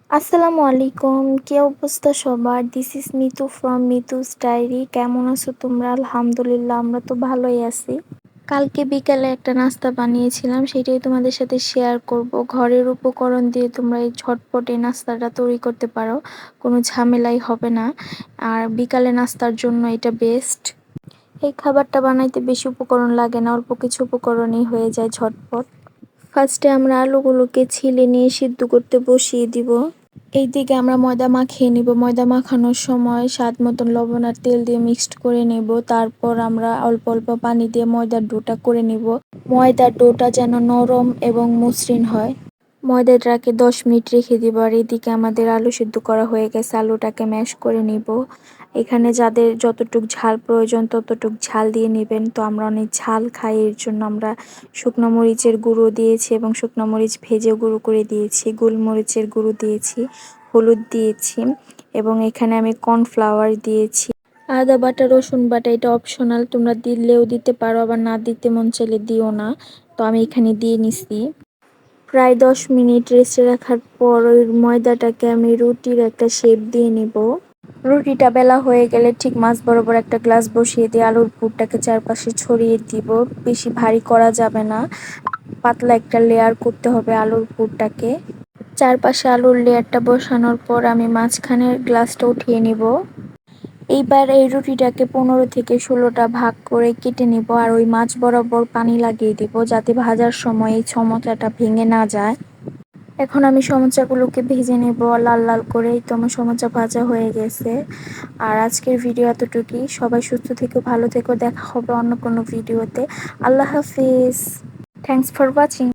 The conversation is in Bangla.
আসসালামু আলাইকুম। কি অবস্থা সবার? This is Mitu from Mitu's diary. কেমন আছো তোমরা? আলহামদুলিল্লাহ, আমরা তো ভালোই আছি। কালকে বিকালে একটা নাস্তা বানিয়েছিলাম, সেটাই তোমাদের সাথে শেয়ার করব। ঘরের উপকরণ দিয়ে তোমরা এই ঝটপট এই নাস্তাটা তৈরি করতে পারো, কোনো ঝামেলাই হবে না। আর বিকালে নাস্তার জন্য এটা বেস্ট। এই খাবারটা বানাইতে বেশি উপকরণ লাগে না, অল্প কিছু উপকরণই হয়ে যায় ঝটপট। ফার্স্টে আমরা আলুগুলোকে ছিলে নিয়ে সিদ্ধ করতে বসিয়ে দিব। এইদিকে আমরা ময়দা মাখিয়ে নিব। ময়দা মাখানোর সময় স্বাদ মতন লবণ আর তেল দিয়ে মিক্সড করে নেব। তারপর আমরা অল্প অল্প পানি দিয়ে ময়দার ডোটা করে নিব। ময়দার ডোটা যেন নরম এবং মসৃণ হয়। ময়দাটাকে 10 মিনিট রেখে দিব। আর এদিকে আমাদের আলু সিদ্ধ করা হয়ে গেছে, আলুটাকে ম্যাশ করে নিব। এখানে যাদের যতটুক ঝাল প্রয়োজন ততটুক ঝাল দিয়ে নেবেন। তো আমরা অনেক ঝাল খাই, এর জন্য আমরা শুকনো মরিচের গুঁড়ো দিয়েছি এবং শুকনো মরিচ ভেজে গুঁড়ো করে দিয়েছি, গোলমরিচের গুঁড়ো দিয়েছি, হলুদ দিয়েছি এবং এখানে আমি কর্নফ্লাওয়ার দিয়েছি। আদা বাটা, রসুন বাটা এটা অপশনাল, তোমরা দিলেও দিতে পারো, আবার না দিতে মন চাইলে দিও না। তো আমি এখানে দিয়ে নিছি। প্রায় 10 মিনিট রেস্টে রাখার পর ওই ময়দাটাকে আমি রুটির একটা শেপ দিয়ে নিব। রুটিটা বেলা হয়ে গেলে ঠিক মাছ বরাবর একটা গ্লাস বসিয়ে দিয়ে আলুর পুরটাকে চারপাশে ছড়িয়ে দিব। বেশি ভারী করা যাবে না, পাতলা একটা লেয়ার করতে হবে আলুর পুরটাকে। চারপাশে আলুর লেয়ারটা বসানোর পর আমি মাঝখানের গ্লাসটা উঠিয়ে নিব। এইবার এই রুটিটাকে 15 থেকে 16টা ভাগ করে কেটে নিব আর ওই মাছ বরাবর পানি লাগিয়ে দিব, যাতে ভাজার সময় এই সমোসাটা ভেঙে না যায়। এখন আমি সমোসাগুলোকে ভেজে নেব লাল লাল করে। এই তো আমার সমোসা ভাজা হয়ে গেছে। আর আজকের ভিডিও এতটুকুই। সবাই সুস্থ থেকো, ভালো থেকো। দেখা হবে অন্য কোনো ভিডিওতে। আল্লাহ হাফিজ। Thanks for watching.